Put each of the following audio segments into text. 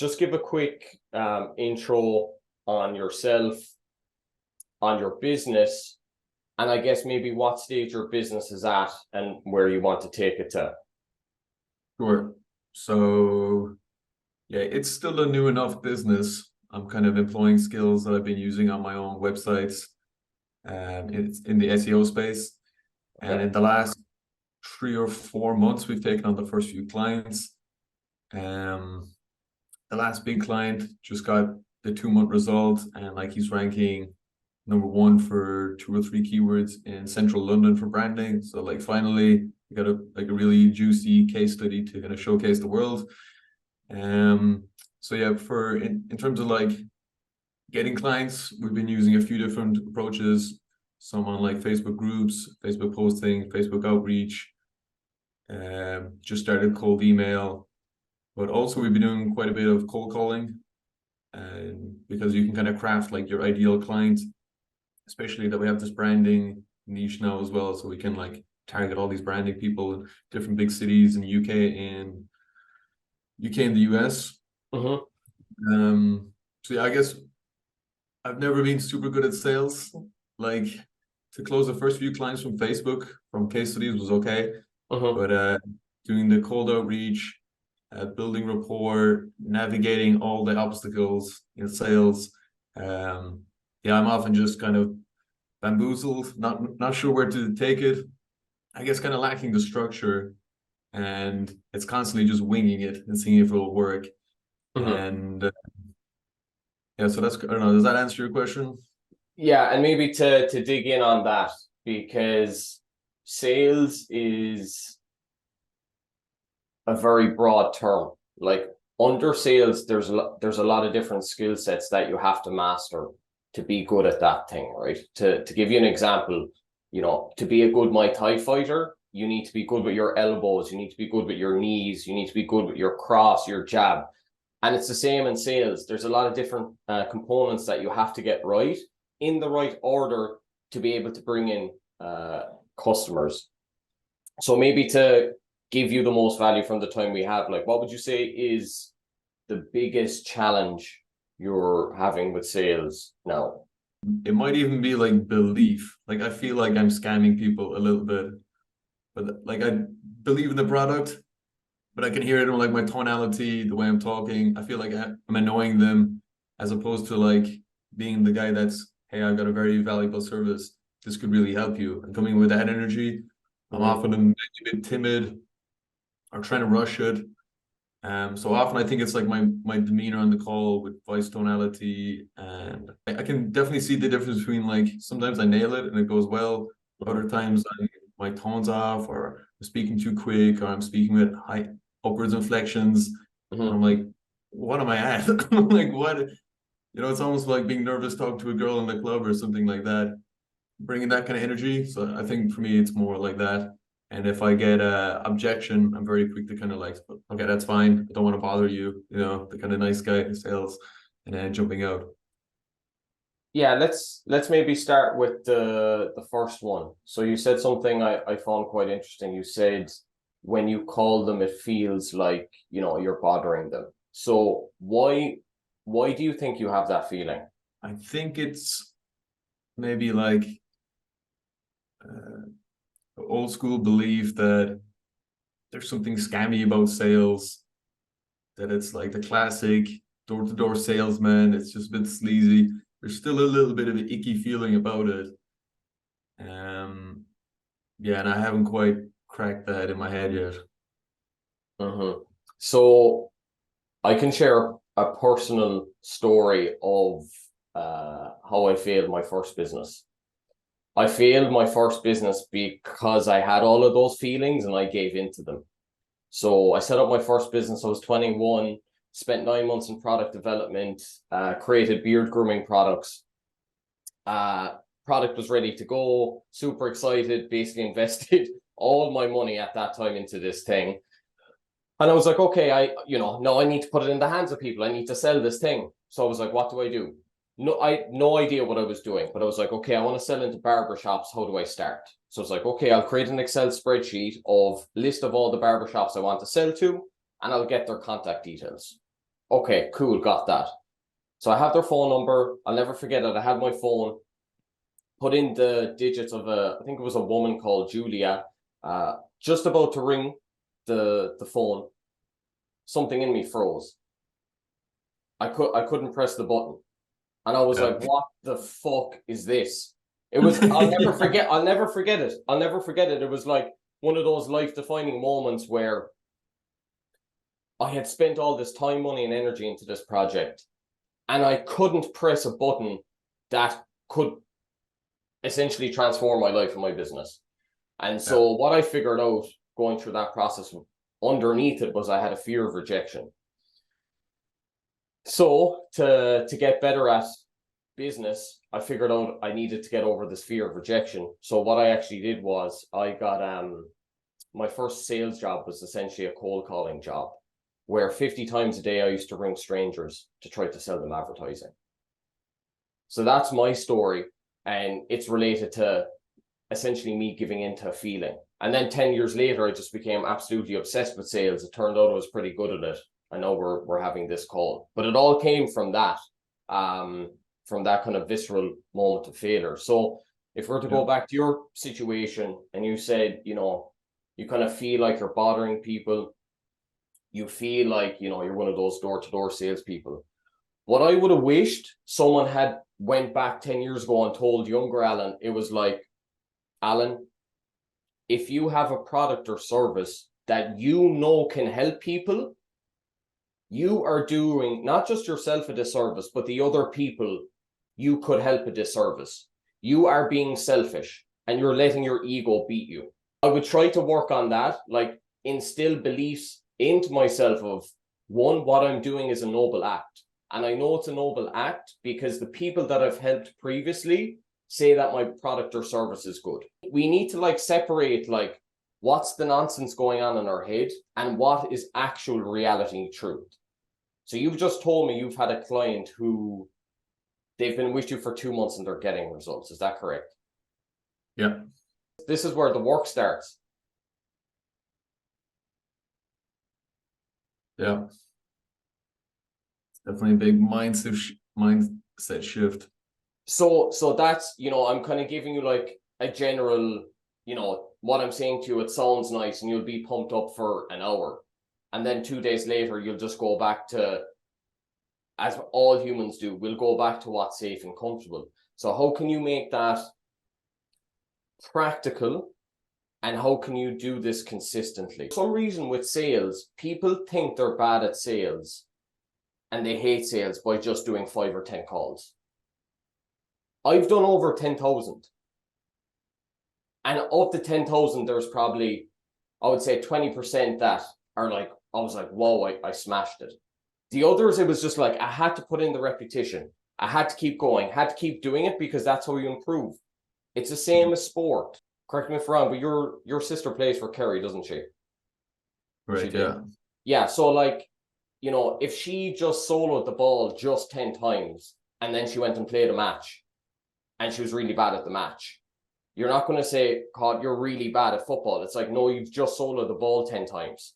just give a quick intro on yourself, on your business, and I guess maybe what stage your business is at and where you want to take it to. Sure. So yeah, it's still a new enough business. I'm kind of employing skills that I've been using on my own websites. It's in the SEO space. And Okay. in the last 3 or 4 months, we've taken on the first few clients. The last big client just got the 2-month result, and like he's ranking #1 for 2 or 3 keywords in central London for branding. So like finally we got a really juicy case study to kind of showcase the world. So yeah, in terms of like getting clients, we've been using a few different approaches. Some on like Facebook groups, Facebook posting, Facebook outreach. Just started cold email, but also we've been doing quite a bit of cold calling, and because you can kind of craft like your ideal client, especially that we have this branding niche now as well, so we can like target all these branding people in different big cities in UK and the US. So yeah, I guess I've never been super good at sales. Like to close the first few clients from Facebook from case studies was okay, but doing the cold outreach, building rapport, navigating all the obstacles in sales, yeah, I'm often just kind of bamboozled, not sure where to take it. I guess kind of lacking the structure, and it's constantly just winging it and seeing if it'll work. And yeah, so that's, I don't know, does that answer your question? Yeah, and maybe to dig in on that, because sales is a very broad term. Like under sales, there's a lot of different skill sets that you have to master to be good at that thing, right? To give you an example, to be a good Muay Thai fighter, you need to be good with your elbows, you need to be good with your knees, you need to be good with your cross, your jab. And it's the same in sales. There's a lot of different components that you have to get right in the right order to be able to bring in customers. So maybe to give you the most value from the time we have, like what would you say is the biggest challenge you're having with sales now? It might even be like belief. Like I feel like I'm scamming people a little bit, but like I believe in the product, but I can hear it in like my tonality, the way I'm talking. I feel like I'm annoying them, as opposed to like being the guy that's, hey, I've got a very valuable service. This could really help you. And coming with that energy, I'm often a bit timid or trying to rush it. So often I think it's like my demeanor on the call with voice tonality, and I can definitely see the difference between like sometimes I nail it and it goes well, other times my tone's off, or I'm speaking too quick, or I'm speaking with high upwards inflections, and I'm like, what am I at? I'm like, what? It's almost like being nervous talking to a girl in the club or something like that, bringing that kind of energy. So I think for me it's more like that. And if I get a objection, I'm very quick to kind of like, okay, that's fine. I don't want to bother you, the kind of nice guy in sales, and then jumping out. Yeah, let's maybe start with the first one. So you said something I found quite interesting. You said when you call them, it feels like, you're bothering them. So why do you think you have that feeling? I think it's maybe like old school belief that there's something scammy about sales, that it's like the classic door-to-door salesman. It's just a bit sleazy. There's still a little bit of an icky feeling about it. Yeah, and I haven't quite cracked that in my head yet. So I can share a personal story of how I failed my first business. I failed my first business because I had all of those feelings and I gave into them. So I set up my first business. I was 21, spent 9 months in product development, created beard grooming products. Product was ready to go, super excited, basically invested all my money at that time into this thing. And I was like, okay, now I need to put it in the hands of people. I need to sell this thing. So I was like, what do I do? No idea what I was doing, but I was like, okay, I want to sell into barbershops. How do I start? So it's like, okay, I'll create an Excel spreadsheet of list of all the barbershops I want to sell to, and I'll get their contact details. Okay, cool, got that. So I have their phone number. I'll never forget it. I had my phone, put in the digits of I think it was a woman called Julia, just about to ring the phone. Something in me froze. I couldn't press the button. And I was Yeah. like, what the fuck is this? It was, I'll never forget it. I'll never forget it. It was like one of those life-defining moments where I had spent all this time, money, and energy into this project, and I couldn't press a button that could essentially transform my life and my business. And so what I figured out going through that process underneath it was I had a fear of rejection. So to get better at business, I figured out I needed to get over this fear of rejection. So what I actually did was I got my first sales job was essentially a cold calling job, where 50 times a day I used to ring strangers to try to sell them advertising. So that's my story, and it's related to essentially me giving into a feeling. And then 10 years later, I just became absolutely obsessed with sales. It turned out I was pretty good at it. I know we're having this call, but it all came from that kind of visceral moment of failure. So if we're to go back to your situation, and you said, you know, you kind of feel like you're bothering people, you feel like, you know, you're one of those door-to-door salespeople. What I would have wished someone had went back 10 years ago and told younger Alan, it was like, Alan, if you have a product or service that you know can help people, you are doing not just yourself a disservice, but the other people you could help a disservice. You are being selfish and you're letting your ego beat you. I would try to work on that, like instill beliefs into myself of, one, what I'm doing is a noble act. And I know it's a noble act because the people that I've helped previously say that my product or service is good. We need to like separate like what's the nonsense going on in our head and what is actual reality and truth. So you've just told me you've had a client who they've been with you for 2 months and they're getting results. Is that correct? Yeah. This is where the work starts. Yeah. It's definitely a big mindset shift. So that's, you know, I'm kind of giving you like a general, you know, what I'm saying to you, it sounds nice and you'll be pumped up for an hour. And then 2 days later, you'll just go back to, as all humans do, we'll go back to what's safe and comfortable. So how can you make that practical, and how can you do this consistently? For some reason with sales, people think they're bad at sales and they hate sales by just doing 5 or 10 calls. I've done over 10,000. And of the 10,000, there's probably, I would say 20% that are like, I was like, whoa, I smashed it. The others, it was just like, I had to put in the repetition. I had to keep going, had to keep doing it because that's how you improve. It's the same as sport. Correct me if I'm wrong, but your sister plays for Kerry, doesn't she? Right, yeah. Yeah, so like, you know, if she just soloed the ball just 10 times and then she went and played a match and she was really bad at the match, you're not going to say, God, you're really bad at football. It's like, no, you've just soloed the ball 10 times.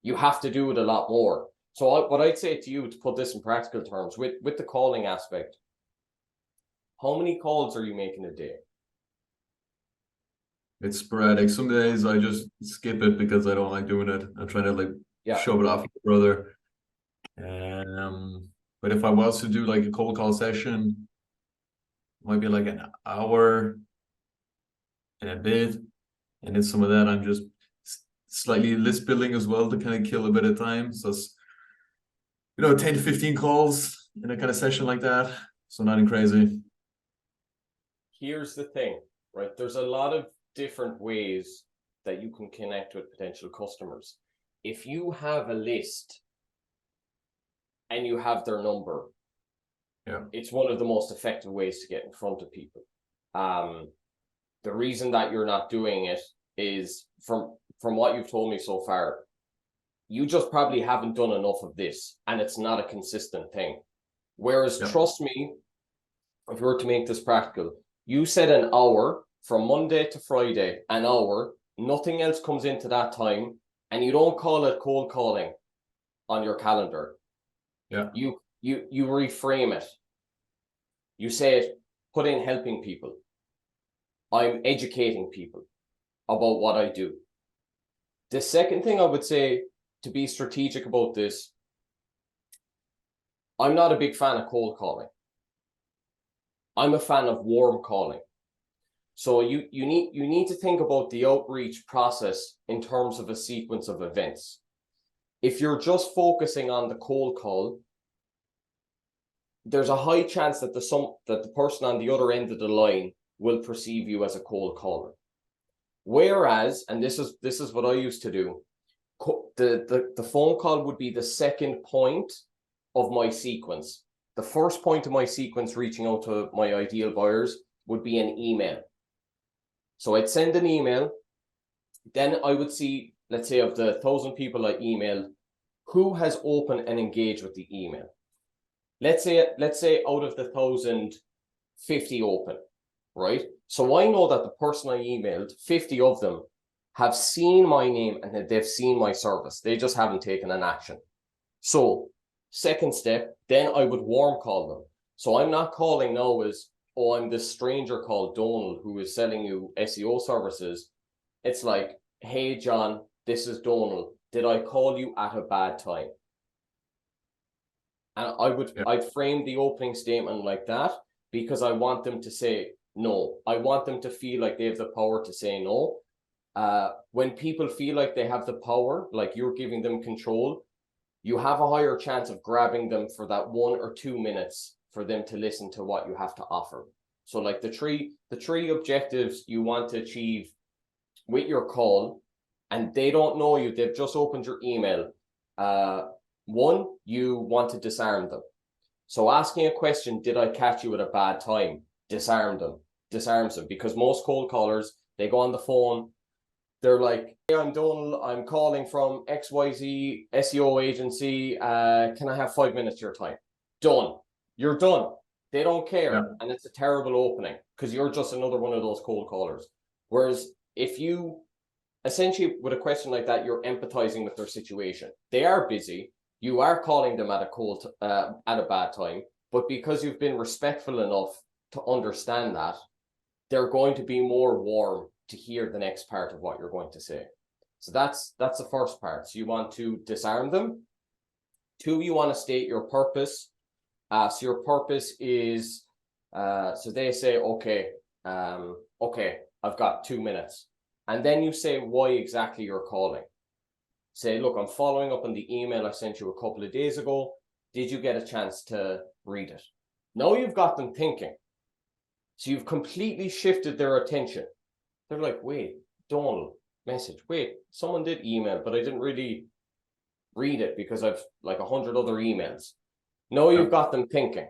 You have to do it a lot more. So what I'd say to you, to put this in practical terms, with the calling aspect, how many calls are you making a day? It's sporadic. Some days I just skip it because I don't like doing it. I'm trying to like shove it off my brother. But if I was to do like a cold call session, it might be like an hour and a bit. And then some of that I'm just slightly list building as well to kind of kill a bit of time. So it's, 10 to 15 calls in a kind of session like that. So nothing crazy. Here's the thing, right? There's a lot of different ways that you can connect with potential customers. If you have a list and you have their number, it's one of the most effective ways to get in front of people. The reason that you're not doing it is from what you've told me so far, you just probably haven't done enough of this and it's not a consistent thing. Whereas trust me, if you were to make this practical, you said an hour from Monday to Friday, an hour, nothing else comes into that time, and you don't call it cold calling on your calendar. Yeah. You reframe it. You say it, put in helping people. I'm educating people about what I do. The second thing I would say to be strategic about this, I'm not a big fan of cold calling. I'm a fan of warm calling. So you need to think about the outreach process in terms of a sequence of events. If you're just focusing on the cold call, there's a high chance that the person on the other end of the line will perceive you as a cold caller. Whereas, and this is what I used to do, the phone call would be the second point of my sequence. The first point of my sequence reaching out to my ideal buyers would be an email. So I'd send an email, then I would see, let's say of the 1,000 people I emailed, who has opened and engaged with the email. Let's say out of the 1,000, 50 open, right? So I know that the person I emailed, 50 of them have seen my name and that they've seen my service. They just haven't taken an action. So second step, then I would warm call them. So I'm not calling now as, oh, I'm this stranger called Donald who is selling you SEO services. It's like, hey, John, this is Donald. Did I call you at a bad time? And I'd frame the opening statement like that because I want them to say no. I want them to feel like they have the power to say no. When people feel like they have the power, like you're giving them control, you have a higher chance of grabbing them for that 1 or 2 minutes for them to listen to what you have to offer. So like the three objectives you want to achieve with your call, and they don't know you, they've just opened your email. One, you want to disarm them. So asking a question, did I catch you at a bad time? Disarms them, because most cold callers, they go on the phone, they're like, hey, I'm Donald, I'm calling from XYZ SEO agency. Can I have 5 minutes of your time? Done. You're done. They don't care. Yeah. And it's a terrible opening because you're just another one of those cold callers. Whereas if you essentially with a question like that, you're empathizing with their situation. They are busy. You are calling them at a bad time, but because you've been respectful enough to understand that, they're going to be more warm to hear the next part of what you're going to say. So that's the first part. So you want to disarm them. 2, you want to state your purpose. So your purpose is, so they say, okay, I've got 2 minutes. And then you say why exactly you're calling. Say, look, I'm following up on the email I sent you a couple of days ago. Did you get a chance to read it? Now you've got them thinking. So you've completely shifted their attention. They're like, wait, Donald, message. Wait, someone did email, but I didn't really read it because I've like 100 other emails. Now you've got them thinking,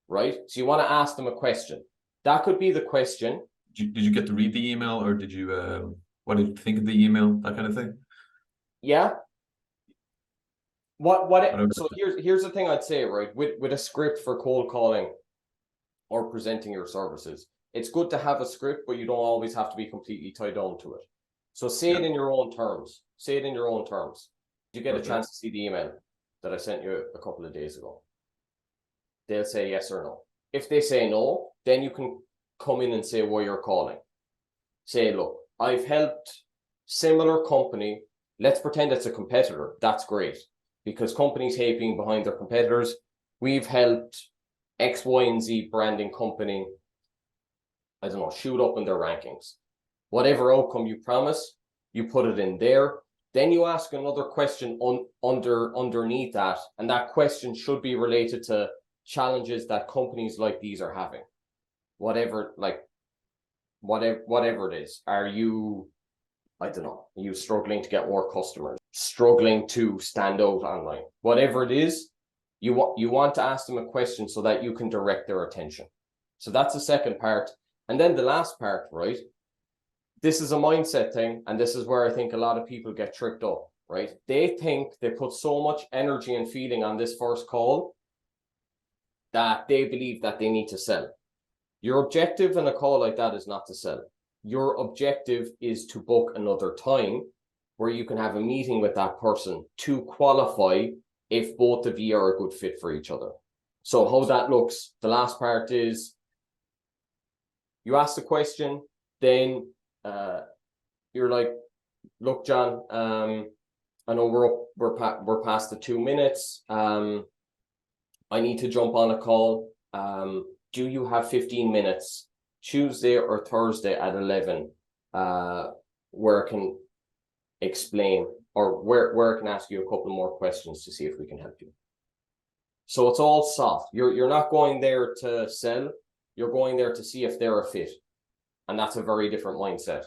right? So you want to ask them a question. That could be the question. Did you get to read the email, or did you, what did you think of the email, that kind of thing? Yeah. So here's the thing I'd say, right? With a script for cold calling or presenting your services, it's good to have a script, but you don't always have to be completely tied down to it. So say it in your own terms. Say it in your own terms. Did you get a chance to see the email that I sent you a couple of days ago? They'll say yes or no. If they say no, then you can come in and say why you're calling. Say, look, I've helped similar company. Let's pretend it's a competitor. That's great because companies hate being behind their competitors. We've helped X, Y, and Z branding company, I don't know, shoot up in their rankings. Whatever outcome you promise, you put it in there. Then you ask another question underneath that, and that question should be related to challenges that companies like these are having. Whatever it is. Are you, I don't know, are you struggling to get more customers, struggling to stand out online? Whatever it is, you want to ask them a question so that you can direct their attention. So that's the second part. And then the last part, right? This is a mindset thing, and this is where I think a lot of people get tricked up, right? They think they put so much energy and feeling on this first call that they believe that they need to sell. Your objective in a call like that is not to sell. Your objective is to book another time where you can have a meeting with that person to qualify if both of you are a good fit for each other. So how that looks, the last part is you ask the question, then you're like, look, John, I know we're past the 2 minutes. I need to jump on a call. Do you have 15 minutes Tuesday or Thursday at 11? Where I can explain, or where I can ask you a couple more questions to see if we can help you. So it's all soft. You're not going there to sell. You're going there to see if they're a fit, and that's a very different mindset.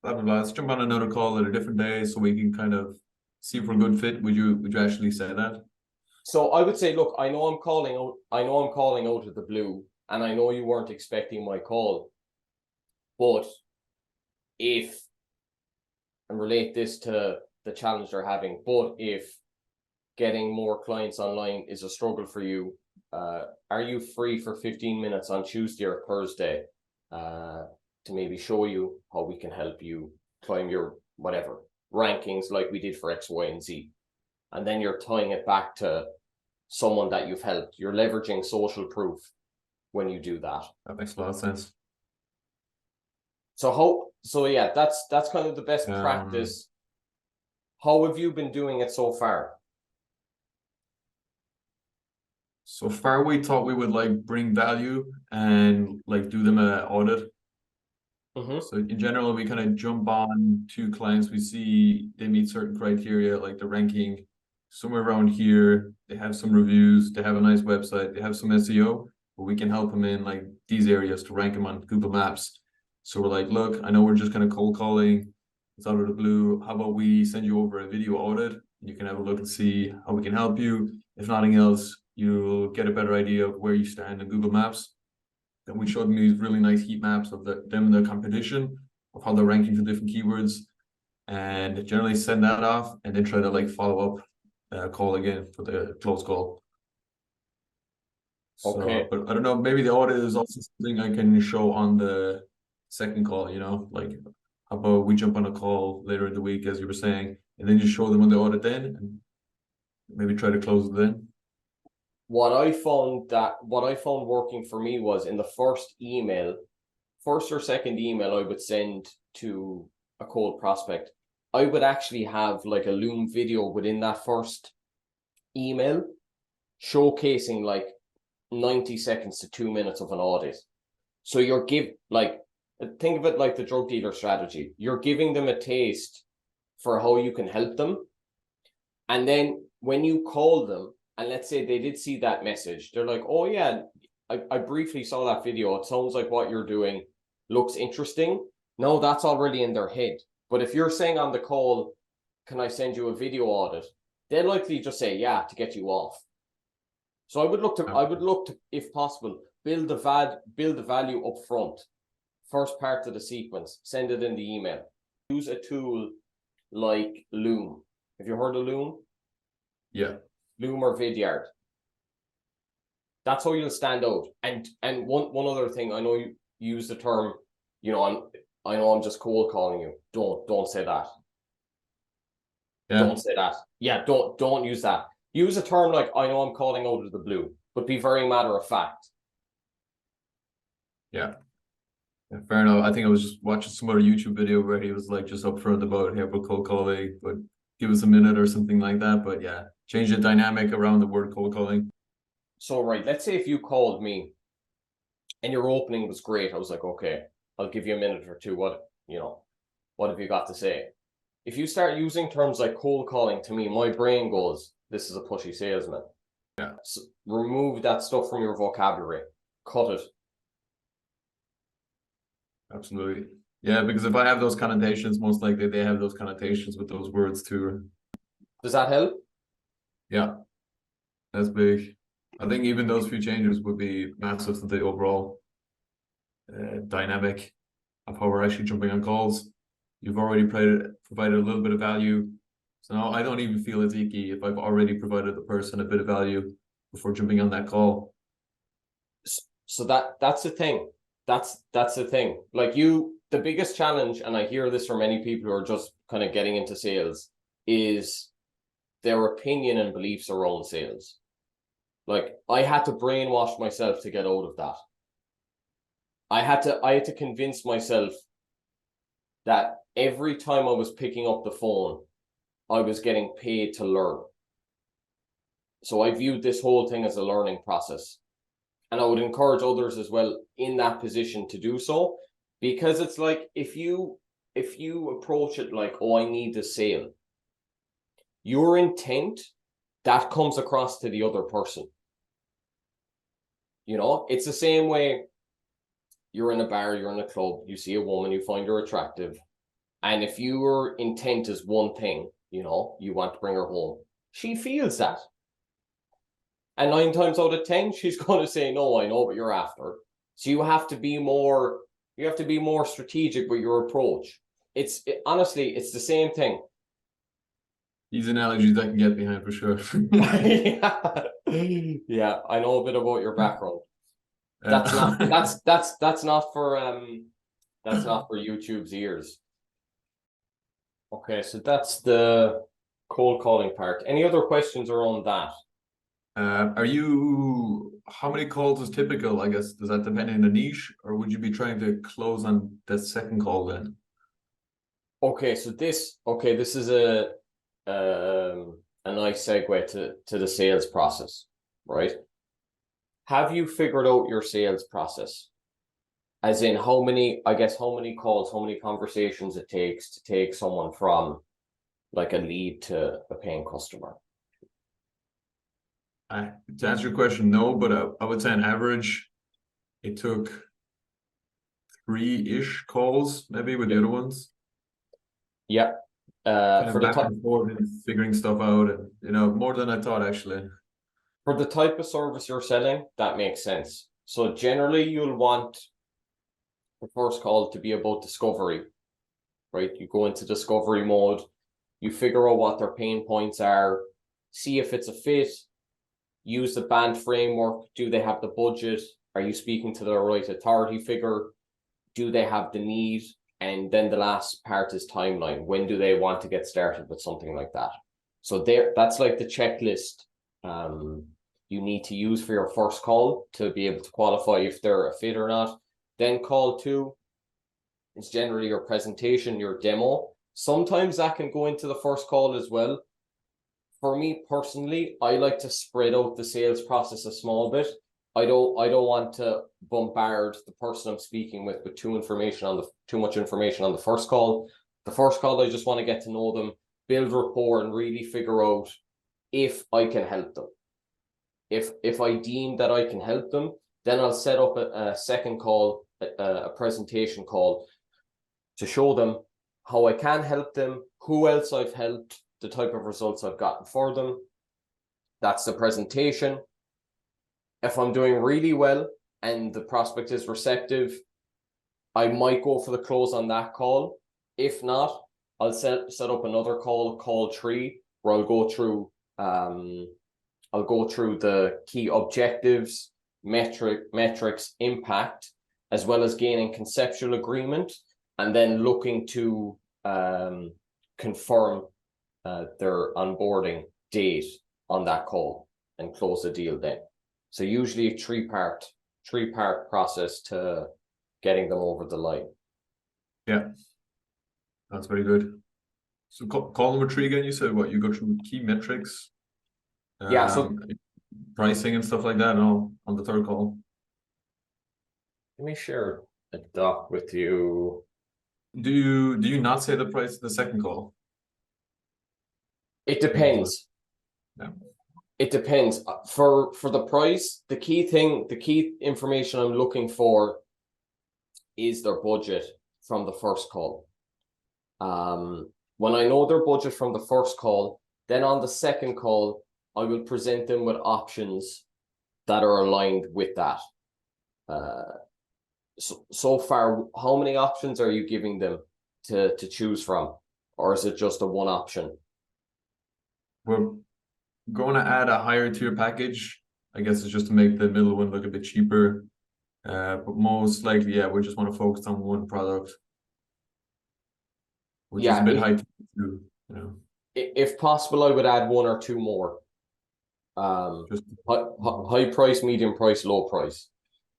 Blah blah blah. Let's jump on another call at a different day so we can kind of see if we're a good fit. Would you actually say that? So I would say, look, I know I'm calling out of the blue, and I know you weren't expecting my call, but if, and relate this to the challenge they're having, but if getting more clients online is a struggle for you, are you free for 15 minutes on Tuesday or Thursday to maybe show you how we can help you climb your whatever rankings like we did for X, Y, and Z? And then you're tying it back to someone that you've helped. You're leveraging social proof when you do that. That makes a lot of sense. So yeah, that's kind of the best practice. How have you been doing it so far? So far, we thought we would like bring value and like do them an audit. So in general, we kind of jump on to clients. We see they meet certain criteria, like the ranking somewhere around here. They have some reviews. They have a nice website. They have some SEO, but we can help them in like these areas to rank them on Google Maps. So we're like, look, I know we're just kind of cold calling. It's out of the blue. How about we send you over a video audit? You can have a look and see how we can help you. If nothing else, you'll get a better idea of where you stand in Google Maps. Then we showed them these really nice heat maps of them and their competition, of how they're ranking for different keywords, and generally send that off and then try to like follow up call again for the close call. Okay. So, but I don't know, maybe the audit is also something I can show on the second call, you know, like how about we jump on a call later in the week, as you were saying, and then you show them on the audit then and maybe try to close it then. What I found working for me was in the first or second email I would send to a cold prospect, I would actually have like a Loom video within that first email showcasing like 90 seconds to 2 minutes of an audit. So think of it like the drug dealer strategy. You're giving them a taste for how you can help them. And then when you call them, and let's say they did see that message, they're like, oh yeah, I briefly saw that video. It sounds like what you're doing looks interesting. No, that's already in their head. But if you're saying on the call, can I send you a video audit? They'll likely just say yeah to get you off. So I would look to, if possible, build the value up front. First part of the sequence, send it in the email. Use a tool like Loom. Have you heard of Loom? Yeah. Loom or Vidyard. That's how you'll stand out. And one other thing, I know you use the term, you know, I know I'm just cold calling you. Don't say that. Yeah. Don't say that. Yeah, don't use that. Use a term like, I know I'm calling out of the blue, but be very matter of fact. Yeah. Yeah, fair enough. I think I was just watching some other YouTube video where he was like just upfront about, hey, we're cold calling, but give us a minute or something like that. But yeah, change the dynamic around the word cold calling. So right, let's say if you called me and your opening was great, I was like, okay, I'll give you a minute or two. What have you got to say? If you start using terms like cold calling, to me, my brain goes, this is a pushy salesman. Yeah. So remove that stuff from your vocabulary. Cut it. Absolutely. Yeah, because if I have those connotations, most likely they have those connotations with those words too. Does that help? Yeah, that's big. I think even those few changes would be massive to the overall dynamic of how we're actually jumping on calls. You've already provided a little bit of value. So now I don't even feel it's icky if I've already provided the person a bit of value before jumping on that call. So that's the thing. That's the thing. Like the biggest challenge, and I hear this from many people who are just kind of getting into sales, is their opinion and beliefs around sales. Like, I had to brainwash myself to get out of that. I had to convince myself that every time I was picking up the phone, I was getting paid to learn. So I viewed this whole thing as a learning process. And I would encourage others as well in that position to do so, because it's like, if you approach it like, oh, I need a sale, your intent, that comes across to the other person. You know, it's the same way you're in a bar, you're in a club, you see a woman, you find her attractive. And if your intent is one thing, you know, you want to bring her home, she feels that. And 9 times out of 10, she's going to say, no, I know what you're after. So you have to be more strategic with your approach. Honestly, it's the same thing. These analogies I can get behind for sure. Yeah, I know a bit about your background. That's not for YouTube's ears. Okay, so that's the cold calling part. Any other questions around that? How many calls is typical? I guess, does that depend on the niche, or would you be trying to close on that second call then? Okay, so this is a nice segue to the sales process, right? Have you figured out your sales process? As in how many calls, how many conversations it takes to take someone from like a lead to a paying customer? To answer your question, no, but I would say on average, it took 3-ish calls, maybe with the other ones. Yeah. For back and forth and figuring stuff out, and more than I thought actually. For the type of service you're selling, that makes sense. So generally, you'll want the first call to be about discovery, right? You go into discovery mode, you figure out what their pain points are, see if it's a fit. Use the BANT framework. Do they have the budget? Are you speaking to the right authority figure? Do they have the need? And then the last part is timeline. When do they want to get started with something like that? So that's like the checklist you need to use for your first call to be able to qualify if they're a fit or not. Then call 2 is generally your presentation, your demo. Sometimes that can go into the first call as well. For me personally, I like to spread out the sales process a small bit. I don't want to bombard the person I'm speaking with too much information on the first call. The first call, I just want to get to know them, build rapport, and really figure out if I can help them. If I deem that I can help them, then I'll set up a second call, a presentation call, to show them how I can help them, who else I've helped, the type of results I've gotten for them. That's the presentation. If I'm doing really well and the prospect is receptive, I might go for the close on that call. If not, I'll set up another call 3, where I'll go through the key objectives, metrics, impact, as well as gaining conceptual agreement, and then looking to confirm their onboarding date on that call and close the deal then. So usually a three-part process to getting them over the line. Yeah, that's very good. So call number 3 again, you said what? You go through key metrics, Yeah, so pricing and stuff like that on the third call. let me share a doc with you. Do you not say the price of the second call? It depends. Yeah. It depends. For the price, the key information I'm looking for is their budget from the first call. When I know their budget from the first call, then on the second call, I will present them with options that are aligned with that. So far, how many options are you giving them to choose from? Or is it just a one option? We're going to add a higher tier package. I guess it's just to make the middle one look a bit cheaper. But most likely, yeah, we just want to focus on one product, which is a bit high too, if possible, I would add one or two more. Just High price, medium price, low price,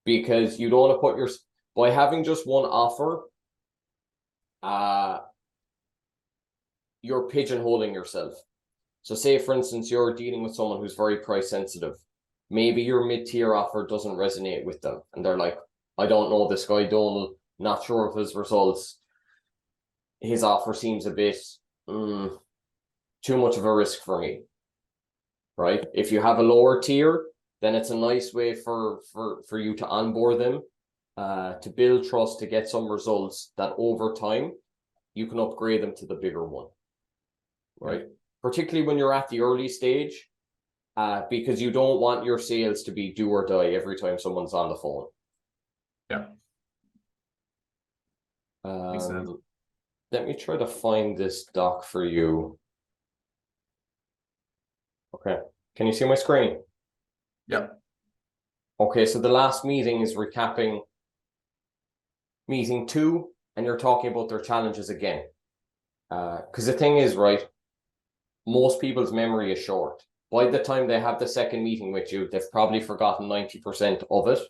because you don't want to put your by having just one offer, you're pigeonholing yourself. So say, for instance, you're dealing with someone who's very price sensitive. Maybe your mid-tier offer doesn't resonate with them, and they're like, I don't know this guy Donald, not sure of his results. His offer seems a bit too much of a risk for me. Right? If you have a lower tier, then it's a nice way for you to onboard them, to build trust, to get some results that over time you can upgrade them to the bigger one. Right? Particularly when you're at the early stage, because you don't want your sales to be do or die every time someone's on the phone. Yeah. Makes sense. Let me try to find this doc for you. Okay. Can you see my screen? Yeah. Okay, so the last meeting is recapping meeting 2, and you're talking about their challenges again. Because the thing is, right, most people's memory is short. By the time they have the second meeting with you, they've probably forgotten 90% of it.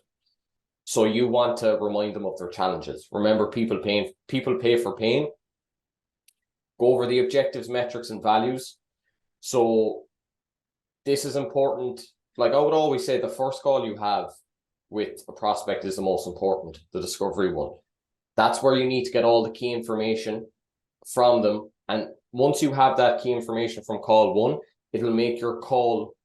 So you want to remind them of their challenges. Remember, people pay for pain. Go over the objectives, metrics, and values. So this is important. Like I would always say, the first call you have with a prospect is the most important, the discovery one. That's where you need to get all the key information from them. And once you have that key information from call 1, it'll make your call,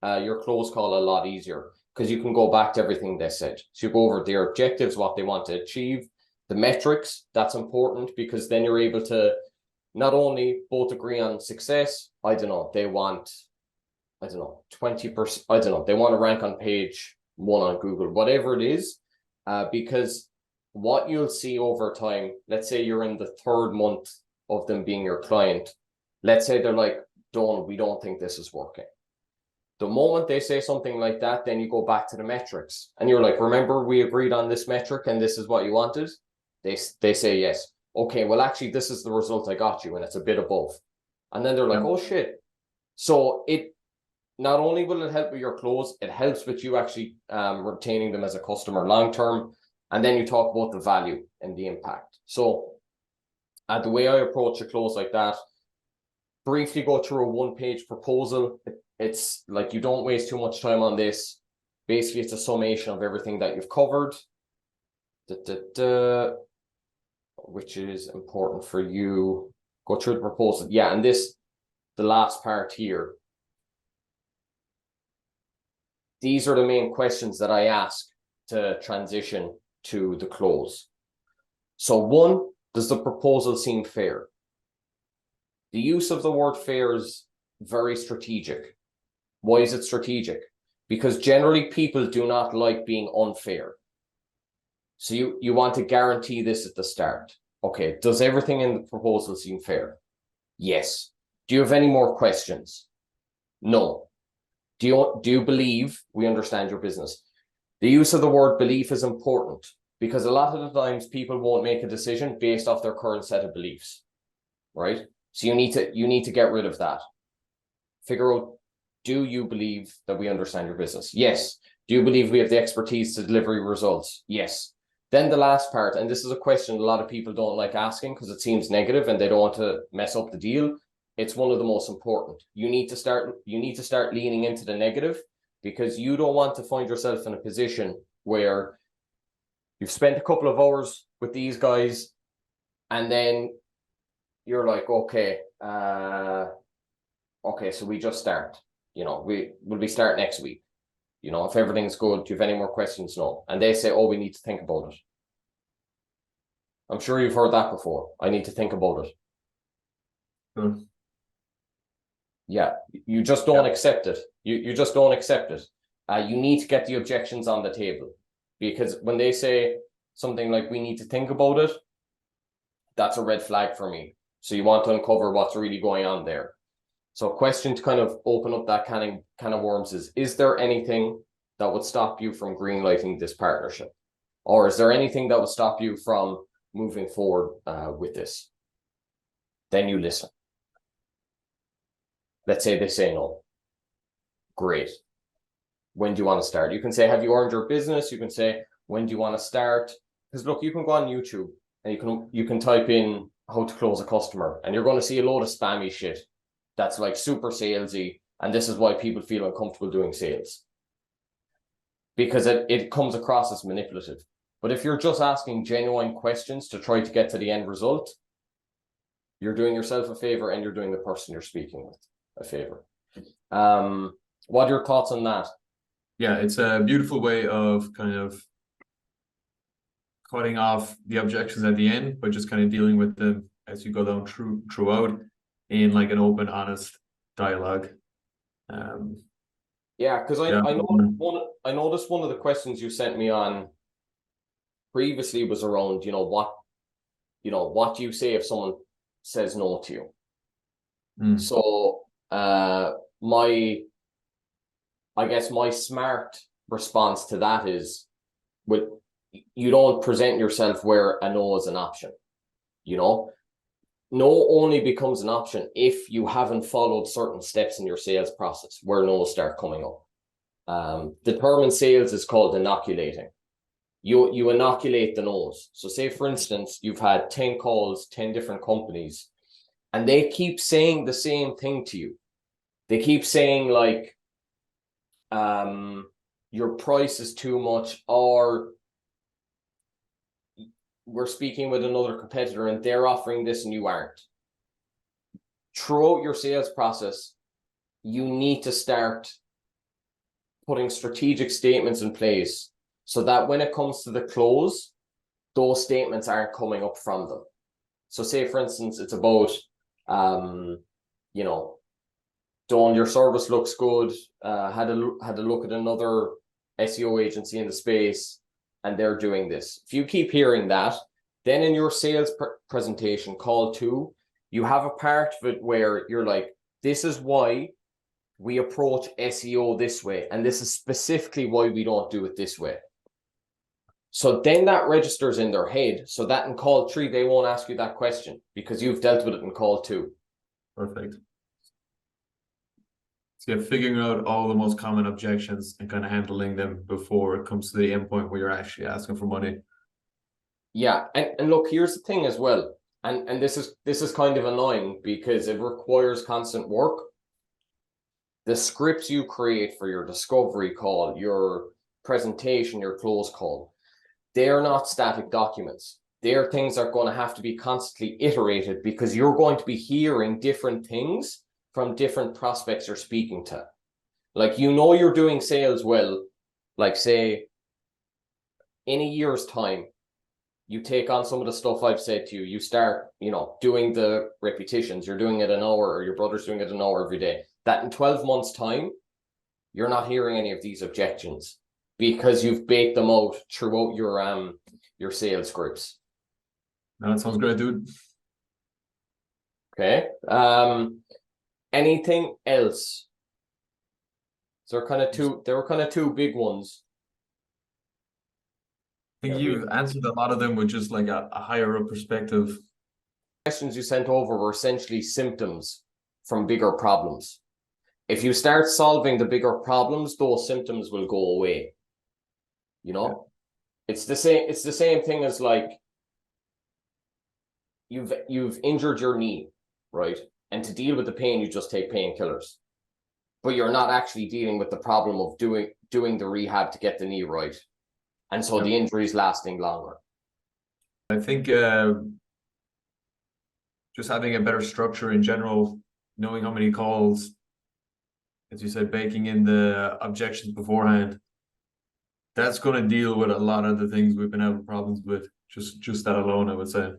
your close call a lot easier, because you can go back to everything they said. So you go over their objectives, what they want to achieve, the metrics. That's important, because then you're able to not only both agree on success. I don't know, they want, 20%, they want to rank on page 1 on Google, whatever it is, because what you'll see over time, let's say you're in the 3rd month of them being your client. Let's say they're like, Donald, we don't think this is working. The moment they say something like that, then you go back to the metrics and you're like, remember we agreed on this metric and this is what you wanted? They say yes. Okay, well, actually, this is the result I got you, and it's a bit above. And then they're like, oh shit. So it not only will it help with your close, it helps with you actually retaining them as a customer long term. And then you talk about the value and the impact. So the way I approach a close like that, briefly go through a 1-page proposal. It's like, you don't waste too much time on this. Basically, it's a summation of everything that you've covered, which is important for you. Go through the proposal. Yeah, and this, the last part here, these are the main questions that I ask to transition to the close. So 1, does the proposal seem fair? The use of the word fair is very strategic. Why is it strategic? Because generally people do not like being unfair. So you want to guarantee this at the start. Okay, does everything in the proposal seem fair? Yes. Do you have any more questions? No. Do you believe we understand your business? The use of the word belief is important, because a lot of the times people won't make a decision based off their current set of beliefs, right? So you need to get rid of that. Figure out, do you believe that we understand your business? Yes. Do you believe we have the expertise to deliver results? Yes. Then the last part, and this is a question a lot of people don't like asking because it seems negative and they don't want to mess up the deal. It's one of the most important. You need to start leaning into the negative, because you don't want to find yourself in a position where you've spent a couple of hours with these guys and then you're like, okay, so we just start. Will we start next week? If everything's good, do you have any more questions? No. And they say, oh, we need to think about it. I'm sure you've heard that before. I need to think about it. Yeah, you just don't accept it. You just don't accept it. You need to get the objections on the table, because when they say something like, we need to think about it, that's a red flag for me. So you want to uncover what's really going on there. So a question to kind of open up that kind of worms is there anything that would stop you from greenlighting this partnership? Or is there anything that would stop you from moving forward with this? Then you listen. Let's say they say no. Great. When do you want to start? You can say, have you earned your business? You can say, when do you want to start? Because look, you can go on YouTube and you can type in how to close a customer, and you're going to see a load of spammy shit that's like super salesy, and this is why people feel uncomfortable doing sales, because it comes across as manipulative. But if you're just asking genuine questions to try to get to the end result, you're doing yourself a favor and you're doing the person you're speaking with a favor. What are your thoughts on that? Yeah, it's a beautiful way of kind of cutting off the objections at the end, but just kind of dealing with them as you go down throughout in like an open, honest dialogue. Yeah, because Yeah. I noticed one of the questions you sent me on previously was around, what do you say if someone says no to you? So I guess my smart response to that is, you don't present yourself where a no is an option. No only becomes an option if you haven't followed certain steps in your sales process where no's start coming up. The term in sales is called inoculating. You inoculate the no's. So say, for instance, you've had 10 calls, 10 different companies, and they keep saying the same thing to you. They keep saying like, your price is too much, or we're speaking with another competitor and they're offering this and you aren't. Throughout your sales process, you need to start putting strategic statements in place so that when it comes to the close, those statements aren't coming up from them. So say, for instance, it's about, Dawn, your service looks good. Had a look at another SEO agency in the space, and they're doing this. If you keep hearing that, then in your sales presentation, call 2, you have a part of it where you're like, this is why we approach SEO this way, and this is specifically why we don't do it this way. So then that registers in their head, so that in call 3, they won't ask you that question because you've dealt with it in call 2. Perfect. So yeah, figuring out all the most common objections and kind of handling them before it comes to the end point where you're actually asking for money. Yeah, and look, here's the thing as well, and this is kind of annoying because it requires constant work. The scripts you create for your discovery call, your presentation, your close call, they're not static documents. They're things that are going to have to be constantly iterated because you're going to be hearing different things from different prospects you're speaking to. Like, you're doing sales well, like say in a year's time, you take on some of the stuff I've said to you, you start, doing the repetitions, you're doing it an hour, or your brother's doing it an hour every day. That in 12 months time, you're not hearing any of these objections because you've baked them out throughout your sales scripts. No, that sounds great, dude. Okay. Anything else? So there were kind of two big ones. I think you've answered a lot of them with just like a higher up perspective. Questions you sent over were essentially symptoms from bigger problems. If you start solving the bigger problems, those symptoms will go away. Yeah. It's the same thing as like you've injured your knee, right? And to deal with the pain, you just take painkillers. But you're not actually dealing with the problem of doing the rehab to get the knee right. And so the injury is lasting longer. I think just having a better structure in general, knowing how many calls, as you said, baking in the objections beforehand, that's going to deal with a lot of the things we've been having problems with. Just that alone, I would say.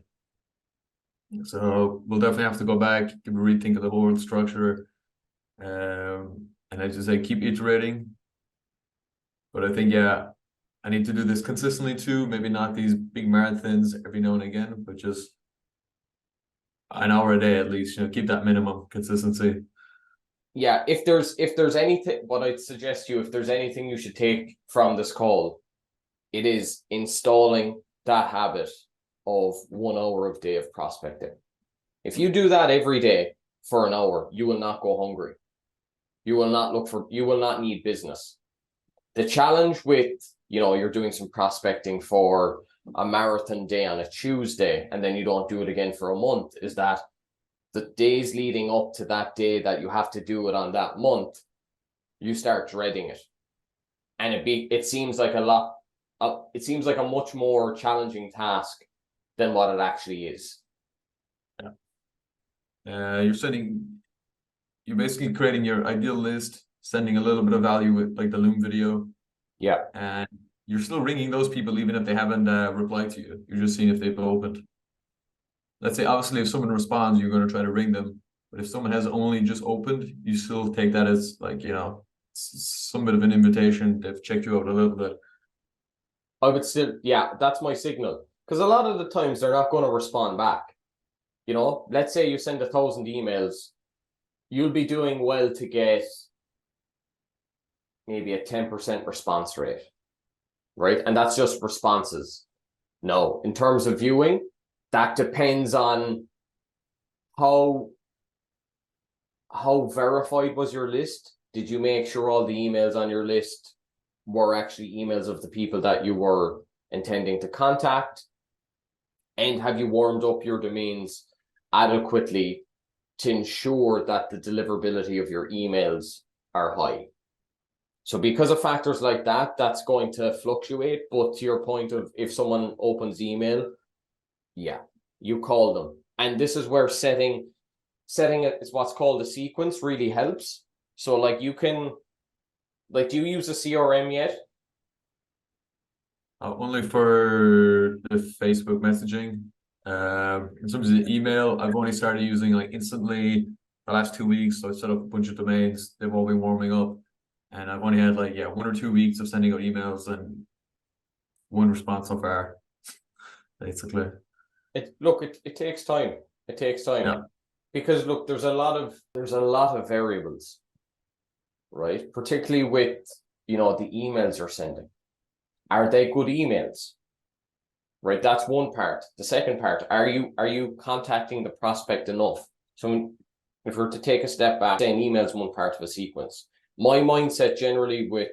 So we'll definitely have to go back, give a rethink of the whole structure, and as you say, keep iterating. But I think, yeah, I need to do this consistently too. Maybe not these big marathons every now and again, but just an hour a day at least. Keep that minimum consistency. Yeah, if there's anything, what I'd suggest to you, if there's anything you should take from this call, it is installing that habit of 1 hour of day of prospecting. If you do that every day for an hour, you will not go hungry. you will not need business. The challenge with, you're doing some prospecting for a marathon day on a Tuesday, and then you don't do it again for a month, is that the days leading up to that day that you have to do it on that month, you start dreading it. And it seems like a much more challenging task than what it actually is. You're basically creating your ideal list, sending a little bit of value with like the Loom video. Yeah. And you're still ringing those people even if they haven't replied to you. You're just seeing if they've opened. Let's say, obviously, if someone responds, you're going to try to ring them. But if someone has only just opened, you still take that as like, some bit of an invitation. They've checked you out a little bit. I would still, yeah, that's my signal. Because a lot of the times they're not going to respond back. Let's say you send 1,000 emails, you'll be doing well to get maybe a 10% response rate, right? And that's just responses. No, in terms of viewing, that depends on how verified was your list. Did you make sure all the emails on your list were actually emails of the people that you were intending to contact? And have you warmed up your domains adequately to ensure that the deliverability of your emails are high? So because of factors like that, that's going to fluctuate. But to your point of if someone opens email, yeah, you call them. And this is where setting it is what's called a sequence really helps. So like you can, like, do you use a CRM yet? Only for the Facebook messaging. In terms of the email, I've only started using like Instantly the last 2 weeks. So I set up a bunch of domains. They've all been warming up. And I've only had 1 or 2 weeks of sending out emails and one response so far. Basically. It takes time. It takes time. Yeah. Because look, there's a lot of variables, right? Particularly with the emails you're sending. Are they good emails? Right, that's one part. The second part, are you contacting the prospect enough? So if we're to take a step back, saying email is one part of a sequence. My mindset generally with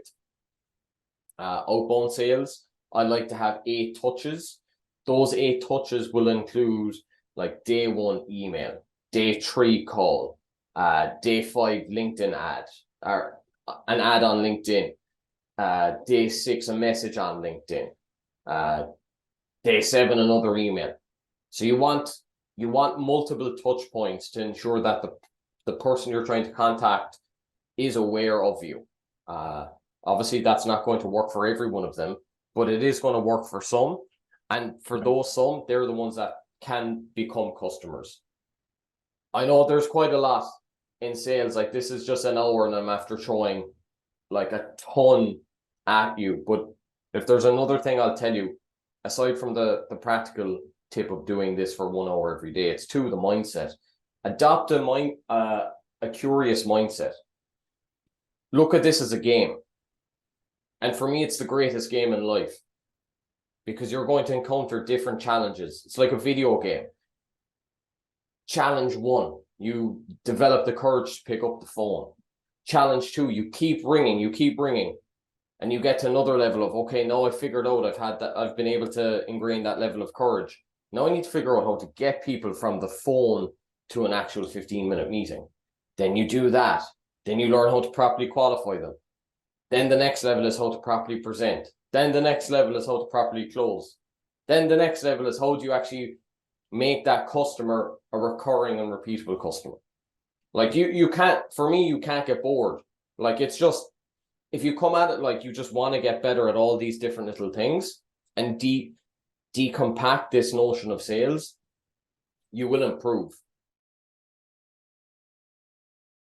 outbound sales, I like to have 8 touches. Those 8 touches will include like day 1 email, day 3 call, day 5 LinkedIn ad, or an ad on LinkedIn, day 6 a message on LinkedIn, day 7 another email. So you want multiple touch points to ensure that the person you're trying to contact is aware of you. Obviously that's not going to work for every one of them, but it is going to work for some. And for those some, they're the ones that can become customers. I know there's quite a lot in sales. Like this is just an hour and I'm after throwing like a ton at you. But if there's another thing I'll tell you, aside from the practical tip of doing this for 1 hour every day, it's 2, the mindset. Adopt a curious mindset. Look at this as a game. And for me, it's the greatest game in life. Because you're going to encounter different challenges. It's like a video game. Challenge 1, you develop the courage to pick up the phone. Challenge 2, you keep ringing, and you get to another level of, okay, now I've figured out I've been able to ingrain that level of courage. Now I need to figure out how to get people from the phone to an actual 15-minute meeting. Then you do that. Then you learn how to properly qualify them. Then the next level is how to properly present. Then the next level is how to properly close. Then the next level is how do you actually make that customer a recurring and repeatable customer. Like you can't get bored. Like it's just, if you come at it like you just want to get better at all these different little things and decompact this notion of sales, you will improve.